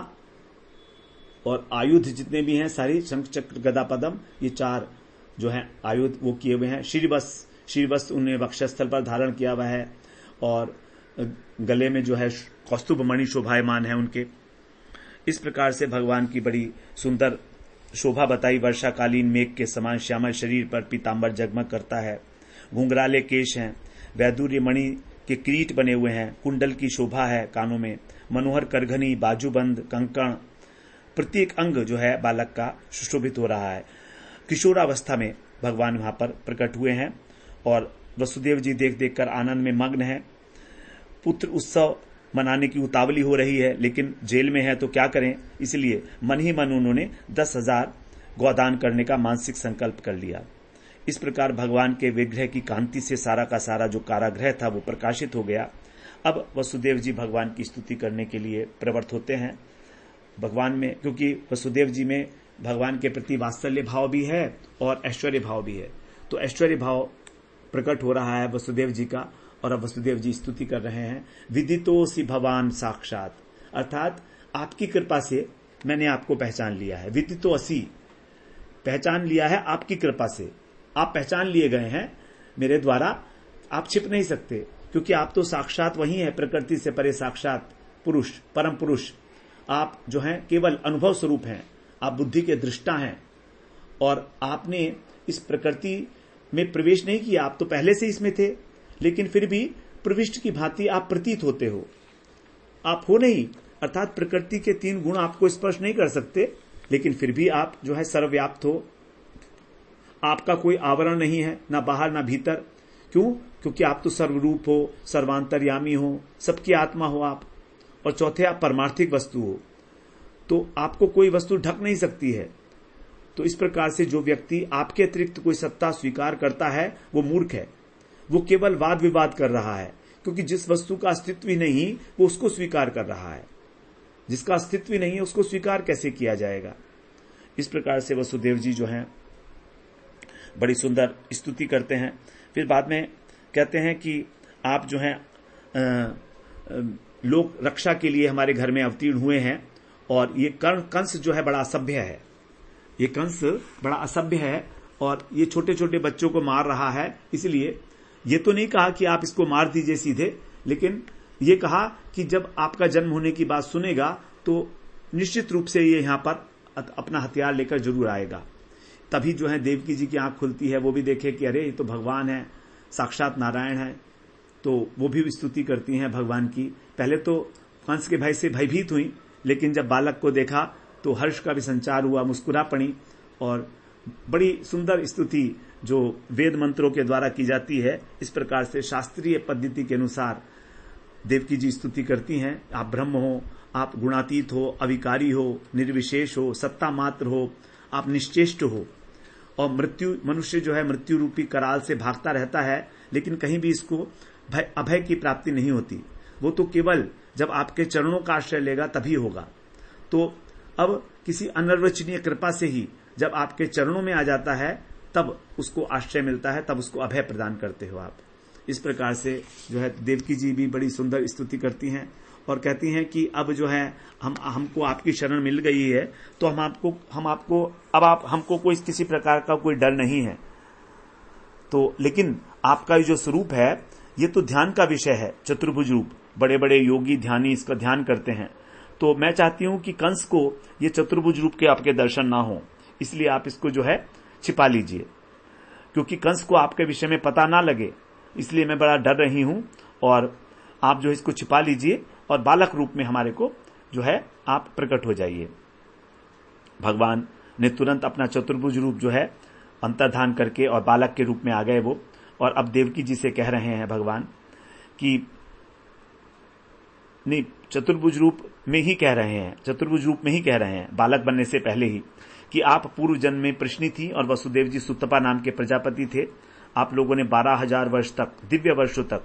और आयुध जितने भी हैं सारी, शंख चक्र गदा पदम, ये 4 जो है आयुध वो किए हुए हैं। श्रीवस्त्र उन्हें वक्षस्थल पर धारण किया हुआ है और गले में जो है कौस्तुभ मणि शोभायमान है उनके। इस प्रकार से भगवान की बड़ी सुंदर शोभा बताई। वर्षाकालीन मेघ के समान श्यामल शरीर पर पीतांबर जगमग करता है। घुंघराले केश हैं, वैदुर्य मणि के किरीट बने हुए हैं, कुंडल की शोभा है कानों में, मनोहर करघनी, बाजूबंद, कंकण, प्रत्येक अंग जो है बालक का सुशोभित हो रहा है। किशोरावस्था में भगवान वहां पर प्रकट हुए हैं और वसुदेव जी देख देखकर आनंद में मग्न है। पुत्र उत्सव मनाने की उतावली हो रही है, लेकिन जेल में है तो क्या करें, इसलिए मन ही मन उन्होंने 10,000 गौदान करने का मानसिक संकल्प कर लिया। इस प्रकार भगवान के विग्रह की कांति से सारा का सारा जो कारागृह था वो प्रकाशित हो गया। अब वसुदेव जी भगवान की स्तुति करने के लिए प्रवृत्त होते हैं भगवान में, क्योंकि वसुदेव जी में भगवान के प्रति वात्सल्य भाव भी है और ऐश्वर्य भाव भी है। तो ऐश्वर्य भाव प्रकट हो रहा है वसुदेव जी का और अब वसुदेव जी स्तुति कर रहे हैं, विदितोऽसि भवान साक्षात, अर्थात आपकी कृपा से मैंने आपको पहचान लिया है। विदितोऽसि, पहचान लिया है आपकी कृपा से, आप पहचान लिए गए हैं मेरे द्वारा, आप छिप नहीं सकते, क्योंकि आप तो साक्षात वही है, प्रकृति से परे साक्षात पुरुष, परम पुरुष। आप जो हैं केवल अनुभव स्वरूप हैं, आप बुद्धि के दृष्टा हैं, और आपने इस प्रकृति में प्रवेश नहीं किया, आप तो पहले से इसमें थे, लेकिन फिर भी प्रविष्ट की भांति आप प्रतीत होते हो, आप हो नहीं, अर्थात प्रकृति के 3 गुण आपको स्पर्श नहीं कर सकते, लेकिन फिर भी आप जो है सर्वव्याप्त हो, आपका कोई आवरण नहीं है, ना बाहर ना भीतर। क्यों? क्योंकि आप तो सर्वरूप हो, सर्वांतर्यामी हो, सबकी आत्मा हो आप, और चौथे आप परमार्थिक वस्तु हो, तो आपको कोई वस्तु ढक नहीं सकती है। तो इस प्रकार से जो व्यक्ति आपके अतिरिक्त कोई सत्ता स्वीकार करता है वो मूर्ख है, वो केवल वाद विवाद कर रहा है, क्योंकि जिस वस्तु का अस्तित्व ही नहीं वो उसको स्वीकार कर रहा है, जिसका अस्तित्व ही नहीं है उसको स्वीकार कैसे किया जाएगा। इस प्रकार से वसुदेव जी जो हैं बड़ी सुंदर स्तुति करते हैं। फिर बाद में कहते हैं कि आप जो हैं लोक रक्षा के लिए हमारे घर में अवतीर्ण हुए हैं, और ये कंस जो है बड़ा असभ्य है, ये कंस बड़ा असभ्य है, और ये छोटे छोटे बच्चों को मार रहा है। इसलिए ये तो नहीं कहा कि आप इसको मार दीजिए सीधे, लेकिन ये कहा कि जब आपका जन्म होने की बात सुनेगा तो निश्चित रूप से ये यहां पर अपना हथियार लेकर जरूर आएगा। तभी जो है देवकी जी की आंख खुलती है, वो भी देखे कि अरे ये तो भगवान है, साक्षात नारायण है, तो वो भी स्तुति करती हैं भगवान की। पहले तो कंस के भय से भयभीत हुई, लेकिन जब बालक को देखा तो हर्ष का भी संचार हुआ, मुस्कुरा पड़ी, और बड़ी सुंदर स्तुति जो वेद मंत्रों के द्वारा की जाती है, इस प्रकार से शास्त्रीय पद्धति के अनुसार देवकी जी स्तुति करती हैं। आप ब्रह्म हो, आप गुणातीत हो, अविकारी हो, निर्विशेष हो, सत्ता मात्र हो, आप निश्चेष्ट हो, और मनुष्य जो है मृत्यु रूपी कराल से भागता रहता है, लेकिन कहीं भी इसको अभय की प्राप्ति नहीं होती। वो तो केवल जब आपके चरणों का आश्रय लेगा तभी होगा। तो अब किसी अनिर्वचनीय कृपा से ही जब आपके चरणों में आ जाता है तब उसको आश्रय मिलता है, तब उसको अभय प्रदान करते हो आप। इस प्रकार से जो है देवकी जी भी बड़ी सुंदर स्तुति करती हैं, और कहती हैं कि अब जो है हमको आपकी शरण मिल गई है, तो हमको कोई किसी प्रकार का कोई डर नहीं है। तो लेकिन आपका जो स्वरूप है ये तो ध्यान का विषय है, चतुर्भुज रूप, बड़े बड़े योगी ध्यानी इसका ध्यान करते हैं। तो मैं चाहती हूं कि कंस को ये चतुर्भुज रूप के आपके दर्शन ना हो, इसलिए आप इसको जो है छिपा लीजिए, क्योंकि कंस को आपके विषय में पता ना लगे, इसलिए मैं बड़ा डर रही हूं, और आप जो इसको छिपा लीजिए और बालक रूप में हमारे को जो है आप प्रकट हो जाइए। भगवान ने तुरंत अपना चतुर्भुज रूप जो है अंतर्धान करके और बालक के रूप में आ गए वो, और अब देवकी जी से कह रहे हैं भगवान कि नहीं, चतुर्भुज रूप में ही कह रहे हैं, चतुर्भुज रूप में ही कह रहे हैं बालक बनने से पहले ही, कि आप पूर्व जन्म में प्रश्नी थी और वसुदेव जी सुतपा नाम के प्रजापति थे। आप लोगों ने 12,000 वर्ष तक, दिव्य वर्षों तक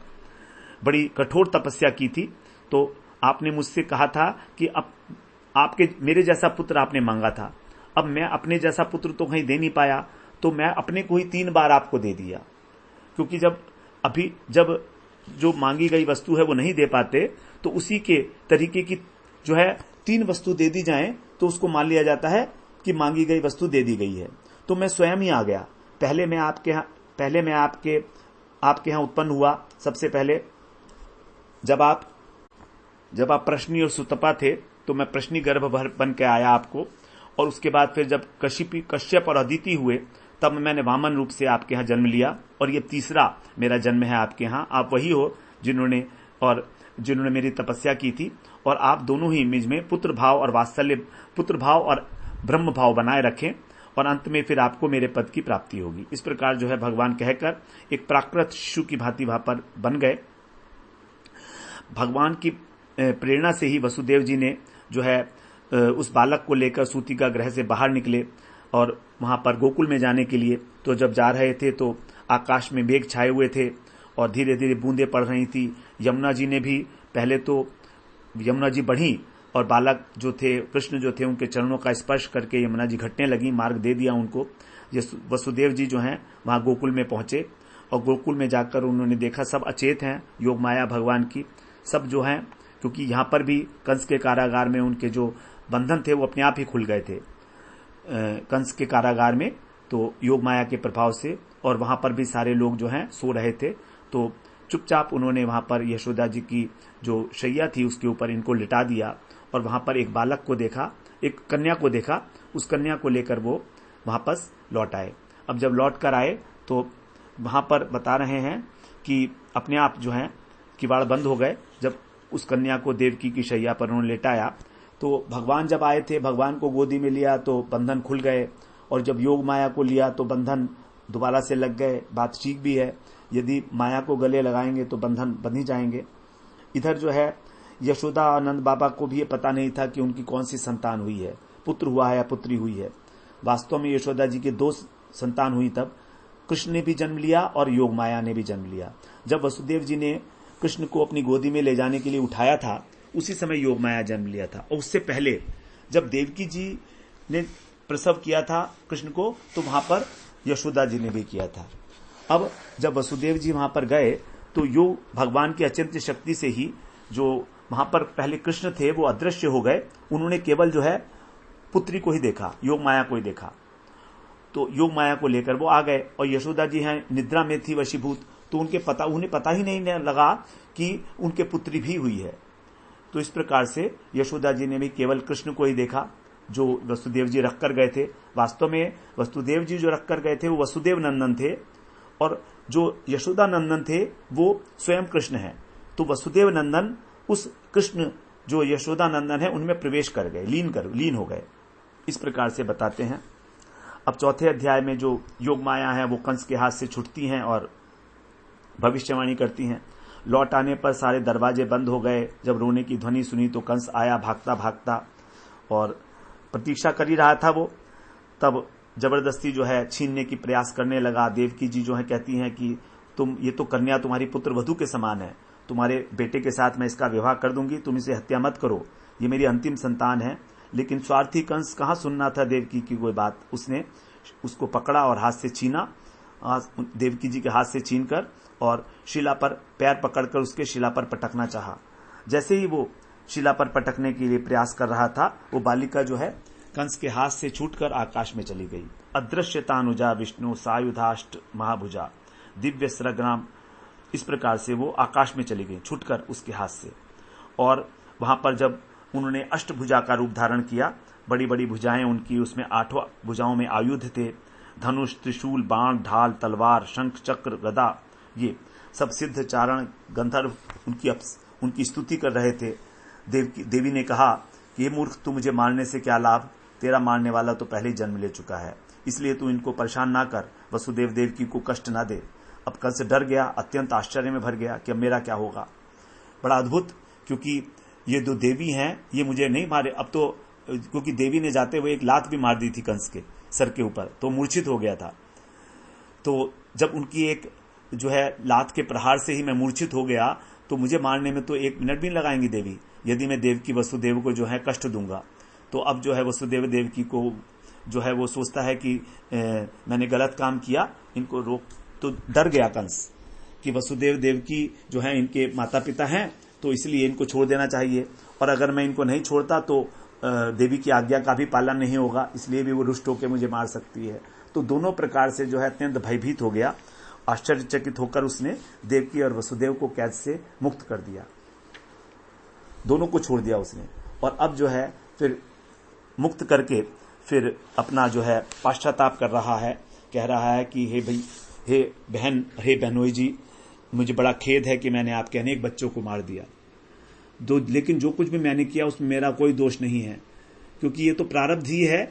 बड़ी कठोर तपस्या की थी। तो आपने मुझसे कहा था कि अब आपके मेरे जैसा पुत्र आपने मांगा था, अब मैं अपने जैसा पुत्र तो कहीं दे नहीं पाया, तो मैं अपने को ही 3 बार आपको दे दिया, क्योंकि जब जो मांगी गई वस्तु है वो नहीं दे पाते, तो उसी के तरीके की जो है 3 वस्तु दे दी जाए तो उसको मान लिया जाता है कि मांगी गई वस्तु दे दी गई है। तो मैं स्वयं ही आ गया, पहले मैं आपके यहां उत्पन्न हुआ। सबसे पहले जब आप प्रश्नी और सुतपा थे तो मैं प्रश्नी गर्भ बन के आया आपको, और उसके बाद फिर जब कश्यप और अदिति हुए तब मैंने वामन रूप से आपके यहाँ जन्म लिया, और ये तीसरा मेरा जन्म है आपके यहाँ। आप वही हो जिन्होंने मेरी तपस्या की थी, और आप दोनों ही मुझ में पुत्र भाव और वात्सल्य, पुत्र भाव और ब्रह्म भाव बनाए रखें, और अंत में फिर आपको मेरे पद की प्राप्ति होगी। इस प्रकार जो है भगवान कहकर एक प्राकृत शिशु की भांति वहां पर बन गए। भगवान की प्रेरणा से ही वसुदेव जी ने जो है उस बालक को लेकर सूतिका ग्रह से बाहर निकले, और वहां पर गोकुल में जाने के लिए तो जब जा रहे थे तो आकाश में मेघ छाए हुए थे और धीरे धीरे बूंदें पड़ रही थी। यमुना जी ने भी पहले तो यमुना जी बढ़ी, और बालक जो थे, कृष्ण जो थे, उनके चरणों का स्पर्श करके यमुना जी घटने लगी, मार्ग दे दिया उनको। ये वसुदेव जी जो हैं वहां गोकुल में पहुंचे, और गोकुल में जाकर उन्होंने देखा सब अचेत हैं, योग माया भगवान की सब जो हैं, क्योंकि यहां पर भी कंस के कारागार में उनके जो बंधन थे वो अपने आप ही खुल गए थे कंस के कारागार में, तो योग माया के प्रभाव से। और वहां पर भी सारे लोग जो हैं सो रहे थे, तो चुपचाप उन्होंने वहां पर यशोदा जी की जो शैया थी उसके ऊपर इनको लिटा दिया और वहां पर एक बालक को देखा, एक कन्या को देखा, उस कन्या को लेकर वो वापस लौट आए। अब जब लौट कर आए तो वहां पर बता रहे हैं कि अपने आप जो है किवाड़ बंद हो गए। जब उस कन्या को देवकी की शैया पर उन्होंने लेटाया तो भगवान जब आए थे, भगवान को गोदी में लिया तो बंधन खुल गए, और जब योग माया को लिया तो बंधन दोबारा से लग गए। बात ठीक भी है, यदि माया को गले लगाएंगे तो बंधन बंध ही जाएंगे। इधर जो है यशोदा आनंद बाबा को भी ये पता नहीं था कि उनकी कौन सी संतान हुई है, पुत्र हुआ है या पुत्री हुई है। वास्तव में यशोदा जी के 2 संतान हुई, तब कृष्ण ने भी जन्म लिया और योग माया ने भी जन्म लिया। जब वसुदेव जी ने कृष्ण को अपनी गोदी में ले जाने के लिए उठाया था उसी समय योग माया जन्म लिया था। और उससे पहले जब देवकी जी ने प्रसव किया था कृष्ण को तो वहां पर यशोदा जी ने भी किया था। अब जब वसुदेव जी वहां पर गए तो योग भगवान की अचिंत्य शक्ति से ही जो वहां पर पहले कृष्ण थे वो अदृश्य हो गए, उन्होंने केवल जो है पुत्री को ही देखा, योग माया को ही देखा। तो योग माया को लेकर वो आ गए और यशोदा जी हैं निद्रा में थी वशीभूत, तो उन्हें पता ही नहीं लगा कि उनके पुत्री भी हुई है। तो इस प्रकार से यशोदा जी ने भी केवल कृष्ण को ही देखा जो वसुदेव जी रख कर गए थे। वास्तव में वसुदेव जी जो रख कर गए थे वो वसुदेव नंदन थे और जो यशोदा नंदन थे वो स्वयं कृष्ण है। तो वसुदेव नंदन उस कृष्ण जो यशोदा नंदन है उनमें प्रवेश कर गए, लीन हो गए। इस प्रकार से बताते हैं। अब चौथे अध्याय में जो योग माया है वो कंस के हाथ से छूटती हैं और भविष्यवाणी करती हैं। लौट आने पर सारे दरवाजे बंद हो गए। जब रोने की ध्वनि सुनी तो कंस आया भागता भागता और प्रतीक्षा कर ही रहा था वो। तब जबरदस्ती जो है छीनने की प्रयास करने लगा। देवकी जी जो है कहती हैं कि ये तो कन्या तुम्हारी पुत्र वधू के समान है, तुम्हारे बेटे के साथ मैं इसका विवाह कर दूंगी, तुम इसे हत्या मत करो, ये मेरी अंतिम संतान है। लेकिन स्वार्थी कंस कहां सुनना था देवकी की कोई बात। उसने उसको पकड़ा और हाथ से छीना, देवकी जी के हाथ से छीनकर और शिला पर पैर पकड़कर उसके शिला पर पटकना चाहा। जैसे ही वो शिला पर पटकने के लिए प्रयास कर रहा था वो बालिका जो है कंस के हाथ से छूटकर आकाश में चली गई। अदृश्यतानुजा विष्णु सायुधाष्ट महाभुजा दिव्य सरग्राम, इस प्रकार से वो आकाश में चली गई छूटकर उसके हाथ से। और वहां पर जब उन्होंने अष्टभुजा का रूप धारण किया, बड़ी बड़ी भुजाएं उनकी, उसमें 8 भुजाओं में आयुध थे, धनुष त्रिशूल बाण ढाल तलवार शंख चक्र गदा, ये सब सिद्ध चारण गंधर्व उनकी स्तुति कर रहे थे। देवी ने कहा कि ये मूर्ख, तू मुझे मारने से क्या लाभ, तेरा मारने वाला तो पहले ही जन्म ले चुका है, इसलिए तू इनको परेशान ना कर, वसुदेव देवकी को कष्ट ना दे। अब कंस डर गया, अत्यंत आश्चर्य में भर गया कि अब मेरा क्या होगा। बड़ा अद्भुत, क्योंकि ये 2 देवी हैं, ये मुझे नहीं मारे अब तो, क्योंकि देवी ने जाते हुए एक लात भी मार दी थी कंस के सर के ऊपर, तो मूर्छित हो गया था। तो जब उनकी एक जो है लात के प्रहार से ही मैं मूर्छित हो गया तो मुझे मारने में तो 1 मिनट भी नहीं लगाएंगी देवी, यदि मैं देवकी वसुदेव को जो है कष्ट दूंगा। तो अब जो है वसुदेव देवकी को जो है वो सोचता है कि मैंने गलत काम किया, इनको रोक। तो डर गया कंस कि वसुदेव देवकी जो है इनके माता पिता हैं, तो इसलिए इनको छोड़ देना चाहिए, और अगर मैं इनको नहीं छोड़ता तो देवी की आज्ञा का भी पालन नहीं होगा, इसलिए भी वो रुष्ट होकर मुझे मार सकती है। तो दोनों प्रकार से जो है अत्यंत भयभीत हो गया। आश्चर्यचकित होकर उसने देवकी और वसुदेव को कैद से मुक्त कर दिया, दोनों को छोड़ दिया उसने। और अब जो है फिर मुक्त करके फिर अपना जो है पश्चाताप कर रहा है, कह रहा है कि हे बहनोई जी, मुझे बड़ा खेद है कि मैंने आपके अनेक बच्चों को मार दिया, लेकिन जो कुछ भी मैंने किया उसमें मेरा कोई दोष नहीं है, क्योंकि ये तो प्रारब्ध ही है।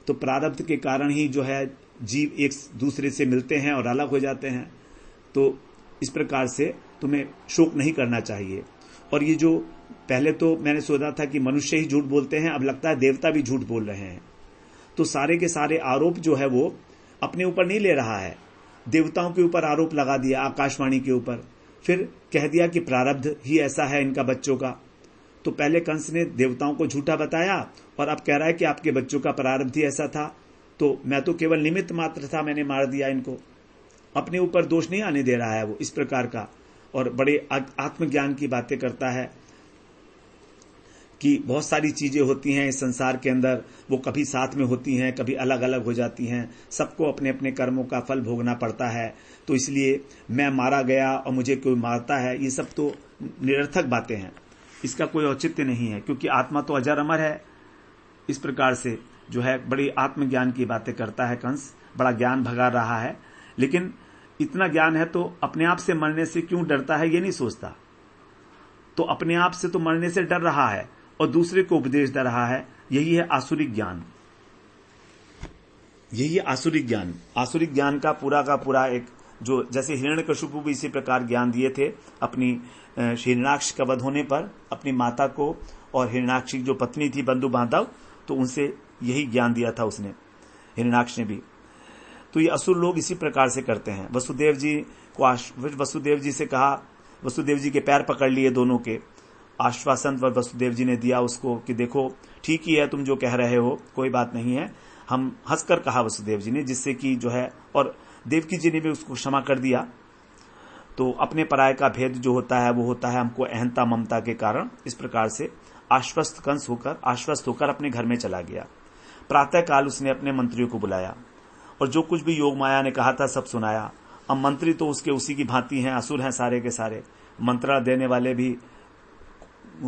तो प्रारब्ध के कारण ही जो है जीव एक दूसरे से मिलते हैं और अलग हो जाते हैं। तो इस प्रकार से तुम्हें शोक नहीं करना चाहिए। और ये जो पहले तो मैंने सोचा था कि मनुष्य ही झूठ बोलते हैं, अब लगता है देवता भी झूठ बोल रहे हैं। तो सारे के सारे आरोप जो है वो अपने ऊपर नहीं ले रहा है, देवताओं के ऊपर आरोप लगा दिया, आकाशवाणी के ऊपर, फिर कह दिया कि प्रारब्ध ही ऐसा है इनका बच्चों का। तो पहले कंस ने देवताओं को झूठा बताया और अब कह रहा है कि आपके बच्चों का प्रारब्ध ही ऐसा था, तो मैं तो केवल निमित्त मात्र था, मैंने मार दिया इनको। अपने ऊपर दोष नहीं आने दे रहा है वो इस प्रकार का, और बड़े आत्मज्ञान की बातें करता है कि बहुत सारी चीजें होती हैं इस संसार के अंदर, वो कभी साथ में होती हैं, कभी अलग अलग हो जाती हैं, सबको अपने अपने कर्मों का फल भोगना पड़ता है। तो इसलिए मैं मारा गया और मुझे कोई मारता है, ये सब तो निरर्थक बातें हैं, इसका कोई औचित्य नहीं है, क्योंकि आत्मा तो अजर अमर है। इस प्रकार से जो है बड़ी आत्मज्ञान की बातें करता है कंस, बड़ा ज्ञान भगा रहा है, लेकिन इतना ज्ञान है तो अपने आप से मरने से क्यों डरता है ये नहीं सोचता। तो अपने आप से तो मरने से डर रहा है और दूसरे को उपदेश दे रहा है, यही है आसुरिक ज्ञान, यही है आसुरिक ज्ञान। आसुरिक ज्ञान का पूरा एक, जो जैसे हिरण्यकशिपु भी इसी प्रकार ज्ञान दिए थे अपनी हिरण्याक्ष का वध होने पर अपनी माता को, और हिरण्याक्ष की जो पत्नी थी बंधु बांधव, तो उनसे यही ज्ञान दिया था उसने, हिरण्याक्ष ने भी। तो ये असुर लोग इसी प्रकार से करते हैं। वसुदेव जी को वसुदेव जी से कहा, वसुदेव जी के पैर पकड़ लिए दोनों के, आश्वासन वसुदेव जी ने दिया उसको कि देखो ठीक ही है तुम जो कह रहे हो, कोई बात नहीं है, हम हंसकर कहा वसुदेव जी ने, जिससे कि जो है, और देवकी जी ने भी उसको क्षमा कर दिया। तो अपने पराये का भेद जो होता है वो होता है हमको अहंता ममता के कारण। इस प्रकार से आश्वस्त होकर अपने घर में चला गया। प्रातः काल उसने अपने मंत्रियों को बुलाया और जो कुछ भी योग माया ने कहा था सब सुनाया। अब मंत्री तो उसके उसी की भांति हैं, असुर हैं सारे के सारे, मंत्रा देने वाले भी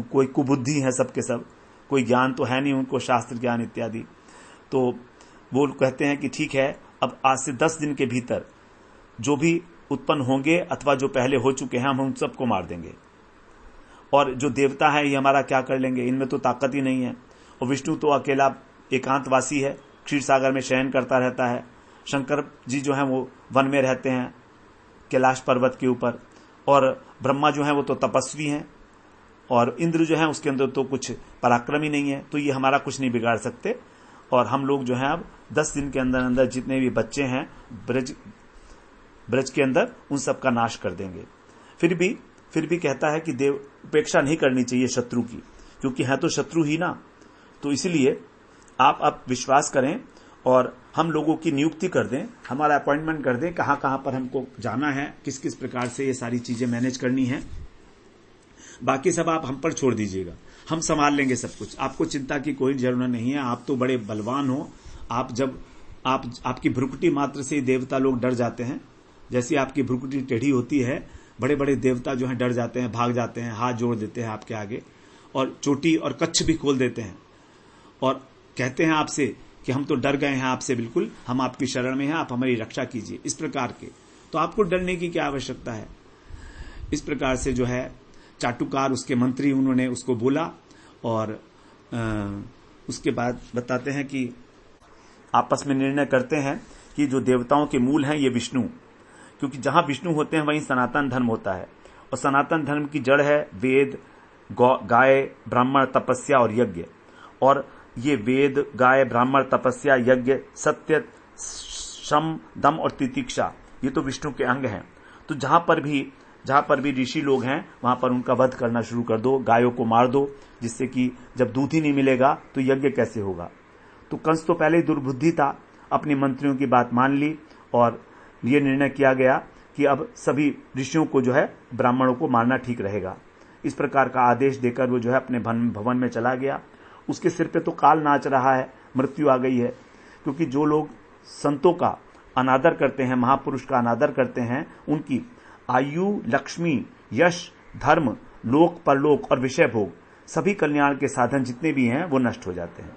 कोई कुबुद्धि है सबके सब, कोई ज्ञान तो है नहीं उनको, शास्त्र ज्ञान इत्यादि। तो वो कहते हैं कि ठीक है, अब आज से 10 दिन के भीतर जो भी उत्पन्न होंगे अथवा जो पहले हो चुके हैं हम उन सबको मार देंगे, और जो देवता है ये हमारा क्या कर लेंगे, इनमें तो ताकत ही नहीं है। और विष्णु तो अकेला एकांतवासी है, क्षीर सागर में शयन करता रहता है। शंकर जी जो हैं वो वन में रहते हैं कैलाश पर्वत के ऊपर, और ब्रह्मा जो है वो तो तपस्वी हैं, और इंद्र जो है उसके अंदर तो कुछ पराक्रम ही नहीं है। तो ये हमारा कुछ नहीं बिगाड़ सकते, और हम लोग जो है अब 10 दिन के अंदर अंदर जितने भी बच्चे हैं ब्रज के अंदर उन सब का नाश कर देंगे। फिर भी कहता है कि देव उपेक्षा नहीं करनी चाहिए शत्रु की, क्योंकि है तो शत्रु ही ना। तो इसलिए आप अब विश्वास करें और हम लोगों की नियुक्ति कर दें, हमारा अपॉइंटमेंट कर दें, कहां कहां पर हमको जाना है, किस किस प्रकार से ये सारी चीजें मैनेज करनी है। बाकी सब आप हम पर छोड़ दीजिएगा, हम संभाल लेंगे सब कुछ, आपको चिंता की कोई जरूरत नहीं है। आप तो बड़े बलवान हो, आपकी भ्रुकुटी मात्र से देवता लोग डर जाते हैं। जैसी आपकी भ्रुकुटी टेढ़ी होती है, बड़े बड़े देवता जो है डर जाते हैं, भाग जाते हैं, हाथ जोड़ देते हैं आपके आगे, और चोटी और कच्छ भी खोल देते हैं और कहते हैं आपसे कि हम तो डर गए हैं आपसे, बिल्कुल हम आपकी शरण में हैं, आप हमारी रक्षा कीजिए, इस प्रकार के। तो आपको डरने की क्या आवश्यकता है। इस प्रकार से जो है चाटुकार उसके मंत्री, उन्होंने उसको बोला, और उसके बाद बताते हैं कि आपस में निर्णय करते हैं कि जो देवताओं के मूल हैं ये विष्णु, क्योंकि जहां विष्णु होते हैं वहीं सनातन धर्म होता है, और सनातन धर्म की जड़ है वेद, गाय, ब्राह्मण, तपस्या और यज्ञ। और ये वेद, गाय, ब्राह्मण, तपस्या, यज्ञ, सत्य, श्रम, दम और तितिक्षा, ये तो विष्णु के अंग हैं। तो जहां पर भी ऋषि लोग हैं वहां पर उनका वध करना शुरू कर दो, गायों को मार दो, जिससे कि जब दूध ही नहीं मिलेगा तो यज्ञ कैसे होगा। तो कंस तो पहले ही दुर्बुद्धि था, अपने मंत्रियों की बात मान ली, और ये निर्णय किया गया कि अब सभी ऋषियों को जो है ब्राह्मणों को मारना ठीक रहेगा। इस प्रकार का आदेश देकर वो जो है अपने भवन में चला गया। उसके सिर पे तो काल नाच रहा है, मृत्यु आ गई है, क्योंकि जो लोग संतों का अनादर करते हैं, महापुरुष का अनादर करते हैं, उनकी आयु, लक्ष्मी, यश, धर्म, लोक, परलोक और विषय भोग, सभी कल्याण के साधन जितने भी हैं वो नष्ट हो जाते हैं।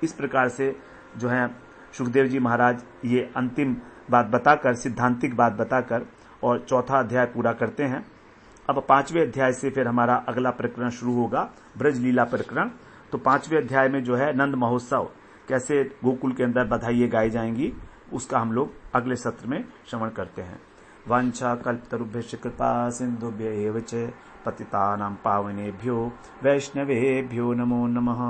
इस प्रकार से जो है सुखदेव जी महाराज ये अंतिम बात बताकर, सिद्धांतिक बात बताकर, और 4था अध्याय पूरा करते हैं। अब 5वें अध्याय से फिर हमारा अगला प्रकरण शुरू होगा, ब्रज लीला प्रकरण। तो 5वें अध्याय में जो है नंद महोत्सव, कैसे गोकुल के अंदर बधाइयां गाई जाएंगी, उसका हम लोग अगले सत्र में श्रवण करते हैं। वांछा कल्पतरुभ्यश्च कृपा सिन्धुभ्य एव च पतितानां पावनेभ्यो वैष्णवेभ्यो नमो नमः।